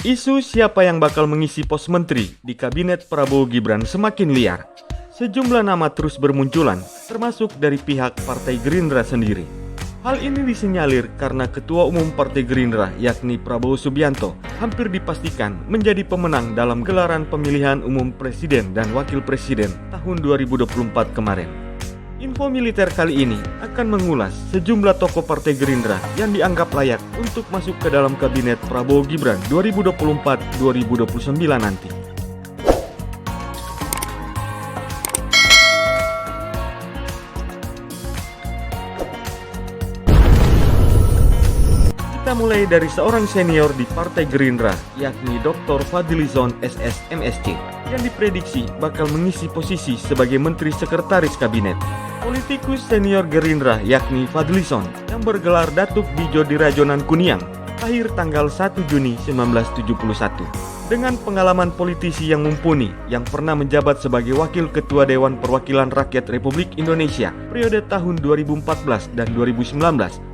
Isu siapa yang bakal mengisi pos menteri di kabinet Prabowo Gibran semakin liar. Sejumlah nama terus bermunculan, termasuk dari pihak Partai Gerindra sendiri. Hal ini disinyalir karena Ketua Umum Partai Gerindra yakni Prabowo Subianto hampir dipastikan menjadi pemenang dalam gelaran pemilihan umum Presiden dan Wakil Presiden tahun 2024 kemarin. Info militer kali ini akan mengulas sejumlah tokoh Partai Gerindra yang dianggap layak untuk masuk ke dalam kabinet Prabowo Gibran 2024-2029 nanti. Kita mulai dari seorang senior di Partai Gerindra, yakni Dr. Fadlizon SS MSc, yang diprediksi bakal mengisi posisi sebagai Menteri Sekretaris Kabinet. Politikus senior Gerindra yakni Fadlizon yang bergelar Datuk Dijo di Rajonan Kuniang, lahir tanggal 1 Juni 1971. Dengan pengalaman politisi yang mumpuni, yang pernah menjabat sebagai Wakil Ketua Dewan Perwakilan Rakyat Republik Indonesia periode tahun 2014 dan 2019,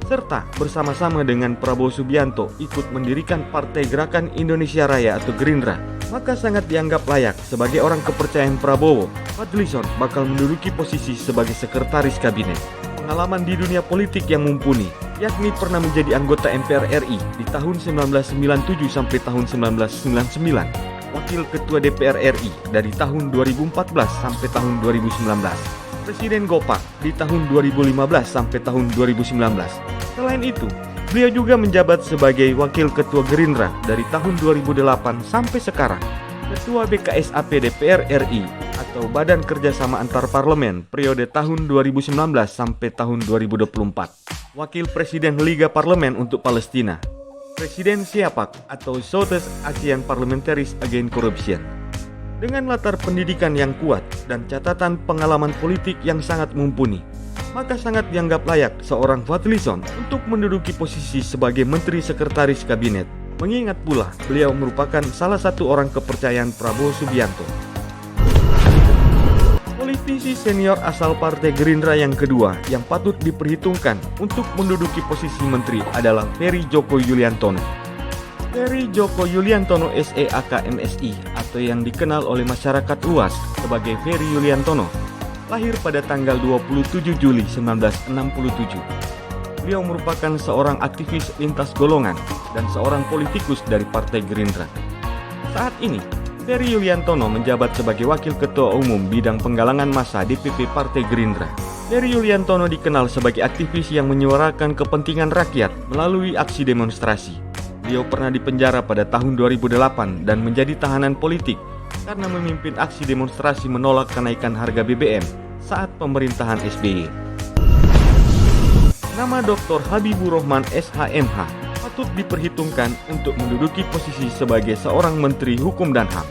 serta bersama-sama dengan Prabowo Subianto ikut mendirikan Partai Gerakan Indonesia Raya atau Gerindra, maka sangat dianggap layak sebagai orang kepercayaan Prabowo. Fadlizon bakal menduduki posisi sebagai sekretaris kabinet. Pengalaman di dunia politik yang mumpuni, yakni pernah menjadi anggota MPR RI di tahun 1997 sampai tahun 1999, Wakil Ketua DPR RI dari tahun 2014 sampai tahun 2019, Presiden Gopak di tahun 2015 sampai tahun 2019. Selain itu, beliau juga menjabat sebagai Wakil Ketua Gerindra dari tahun 2008 sampai sekarang, Ketua BKSAP DPR RI atau Badan Kerjasama Antar Parlemen periode tahun 2019 sampai tahun 2024, Wakil Presiden Liga Parlemen untuk Palestina, Presiden SIAPAK atau Southeast Asian Parliamentaries Against Corruption. Dengan latar pendidikan yang kuat dan catatan pengalaman politik yang sangat mumpuni, maka sangat dianggap layak seorang Fadlizon untuk menduduki posisi sebagai Menteri Sekretaris Kabinet. Mengingat pula beliau merupakan salah satu orang kepercayaan Prabowo Subianto. Politisi senior asal Partai Gerindra yang kedua yang patut diperhitungkan untuk menduduki posisi menteri adalah Ferry Joko Yuliantono. Ferry Joko Yuliantono SEAK MSI atau yang dikenal oleh masyarakat luas sebagai Ferry Yuliantono, lahir pada tanggal 27 Juli 1967. Beliau merupakan seorang aktivis lintas golongan dan seorang politikus dari Partai Gerindra. Saat ini, Ferry Yuliantono menjabat sebagai Wakil Ketua Umum Bidang Penggalangan Massa DPP Partai Gerindra. Ferry Yuliantono dikenal sebagai aktivis yang menyuarakan kepentingan rakyat melalui aksi demonstrasi. Beliau pernah dipenjara pada tahun 2008 dan menjadi tahanan politik karena memimpin aksi demonstrasi menolak kenaikan harga BBM saat pemerintahan SBY. Nama Dr. Habibur Rahman SHMH patut diperhitungkan untuk menduduki posisi sebagai seorang Menteri Hukum dan HAM.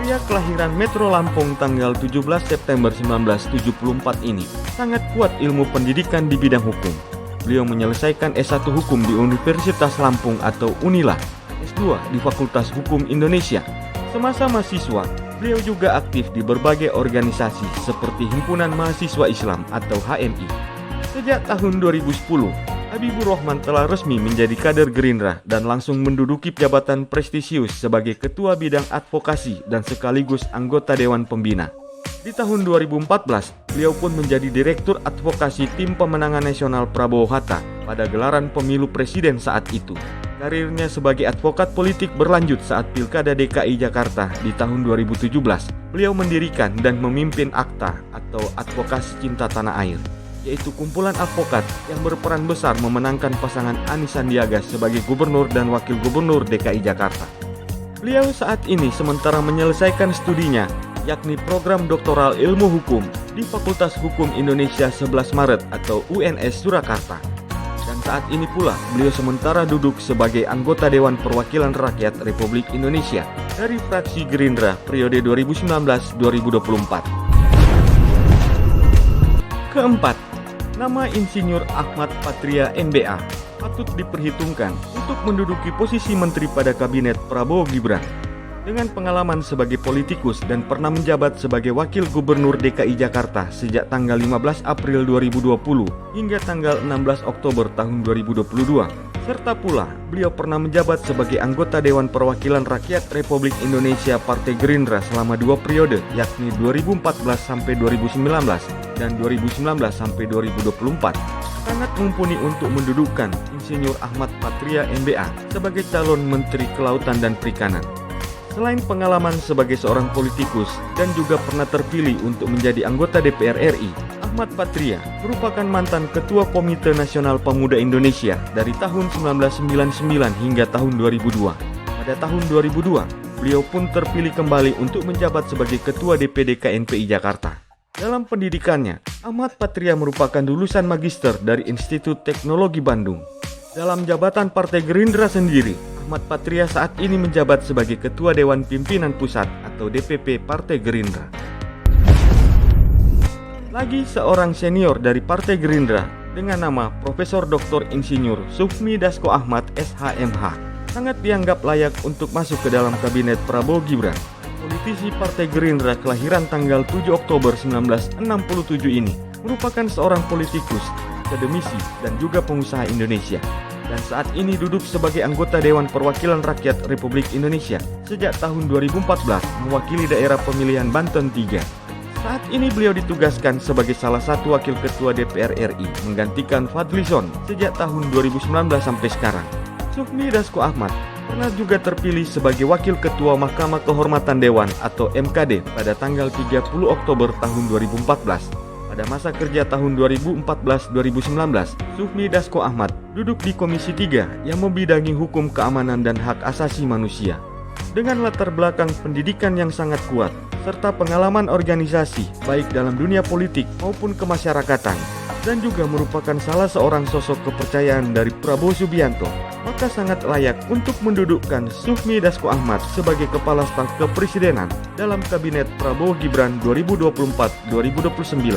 Pria kelahiran Metro Lampung tanggal 17 September 1974 ini sangat kuat ilmu pendidikan di bidang hukum. Beliau menyelesaikan S1 Hukum di Universitas Lampung atau UNILA, S2 di Fakultas Hukum Indonesia. Semasa mahasiswa, beliau juga aktif di berbagai organisasi seperti Himpunan Mahasiswa Islam atau HMI. Sejak tahun 2010, Habibur Rahman telah resmi menjadi kader Gerindra dan langsung menduduki jabatan prestisius sebagai Ketua Bidang Advokasi dan sekaligus anggota Dewan Pembina. Di tahun 2014, beliau pun menjadi Direktur Advokasi Tim Pemenangan Nasional Prabowo Hatta pada gelaran pemilu presiden saat itu. Karirnya sebagai advokat politik berlanjut saat Pilkada DKI Jakarta di tahun 2017. Beliau mendirikan dan memimpin AKTA atau Advokasi Cinta Tanah Air, yaitu kumpulan advokat yang berperan besar memenangkan pasangan Anies Sandiaga sebagai Gubernur dan Wakil Gubernur DKI Jakarta. Beliau saat ini sementara menyelesaikan studinya, yakni program doktoral ilmu hukum di Fakultas Hukum Indonesia 11 Maret atau UNS Surakarta. Dan saat ini pula beliau sementara duduk sebagai anggota Dewan Perwakilan Rakyat Republik Indonesia dari fraksi Gerindra periode 2019-2024. Keempat, nama Insinyur Ahmad Patria MBA patut diperhitungkan untuk menduduki posisi menteri pada kabinet Prabowo Gibran. Dengan pengalaman sebagai politikus dan pernah menjabat sebagai Wakil Gubernur DKI Jakarta sejak tanggal 15 April 2020 hingga tanggal 16 Oktober tahun 2022, Serta pula, beliau pernah menjabat sebagai anggota Dewan Perwakilan Rakyat Republik Indonesia Partai Gerindra selama 2 periode, yakni 2014 sampai 2019 dan 2019 sampai 2024. Sangat mumpuni untuk mendudukan Insinyur Ahmad Patria MBA sebagai calon Menteri Kelautan dan Perikanan. Selain pengalaman sebagai seorang politikus dan juga pernah terpilih untuk menjadi anggota DPR RI, Ahmad Patria merupakan mantan Ketua Komite Nasional Pemuda Indonesia dari tahun 1999 hingga tahun 2002. Pada tahun 2002, beliau pun terpilih kembali untuk menjabat sebagai Ketua DPD KNPI Jakarta. Dalam pendidikannya, Ahmad Patria merupakan lulusan magister dari Institut Teknologi Bandung. Dalam jabatan Partai Gerindra sendiri, Ahmad Patria saat ini menjabat sebagai Ketua Dewan Pimpinan Pusat atau DPP Partai Gerindra. Lagi seorang senior dari Partai Gerindra dengan nama Profesor Dr. Insinyur Sufmi Dasko Ahmad SHMH sangat dianggap layak untuk masuk ke dalam kabinet Prabowo Gibran. Politisi Partai Gerindra kelahiran tanggal 7 Oktober 1967 ini merupakan seorang politikus, akademisi, dan juga pengusaha Indonesia. Dan saat ini duduk sebagai anggota Dewan Perwakilan Rakyat Republik Indonesia sejak tahun 2014 mewakili daerah pemilihan Banten 3. Saat ini beliau ditugaskan sebagai salah satu wakil ketua DPR RI menggantikan Fadlizon sejak tahun 2019 sampai sekarang. Sufmi Dasko Ahmad pernah juga terpilih sebagai wakil ketua Mahkamah Kehormatan Dewan atau MKD pada tanggal 30 Oktober tahun 2014. Pada masa kerja tahun 2014-2019, Sufmi Dasko Ahmad duduk di Komisi 3 yang membidangi hukum keamanan dan hak asasi manusia. Dengan latar belakang pendidikan yang sangat kuat, serta pengalaman organisasi baik dalam dunia politik maupun kemasyarakatan, dan juga merupakan salah seorang sosok kepercayaan dari Prabowo Subianto, maka sangat layak untuk mendudukkan Sufmi Dasko Ahmad sebagai Kepala Staf Kepresidenan dalam Kabinet Prabowo Gibran 2024-2029.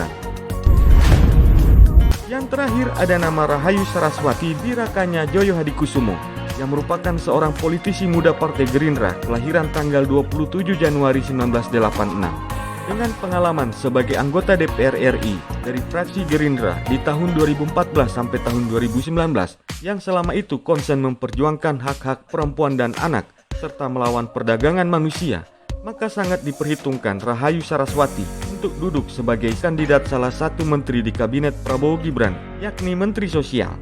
Yang terakhir ada nama Rahayu Saraswati Dirakanya Joyo Hadikusumo, yang merupakan seorang politisi muda Partai Gerindra kelahiran tanggal 27 Januari 1986. Dengan pengalaman sebagai anggota DPR RI dari fraksi Gerindra di tahun 2014 sampai tahun 2019, yang selama itu konsen memperjuangkan hak-hak perempuan dan anak serta melawan perdagangan manusia, maka sangat diperhitungkan Rahayu Saraswati untuk duduk sebagai kandidat salah satu menteri di Kabinet Prabowo Gibran, yakni Menteri Sosial.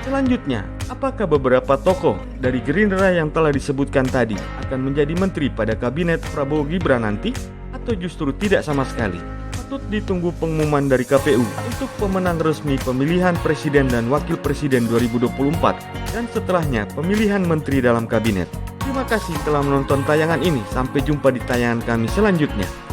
Selanjutnya, apakah beberapa tokoh dari Gerindra yang telah disebutkan tadi akan menjadi menteri pada Kabinet Prabowo Gibran nanti? Atau justru tidak sama sekali? Patut ditunggu pengumuman dari KPU untuk pemenang resmi pemilihan Presiden dan Wakil Presiden 2024 dan setelahnya pemilihan menteri dalam kabinet. Terima kasih telah menonton tayangan ini, sampai jumpa di tayangan kami selanjutnya.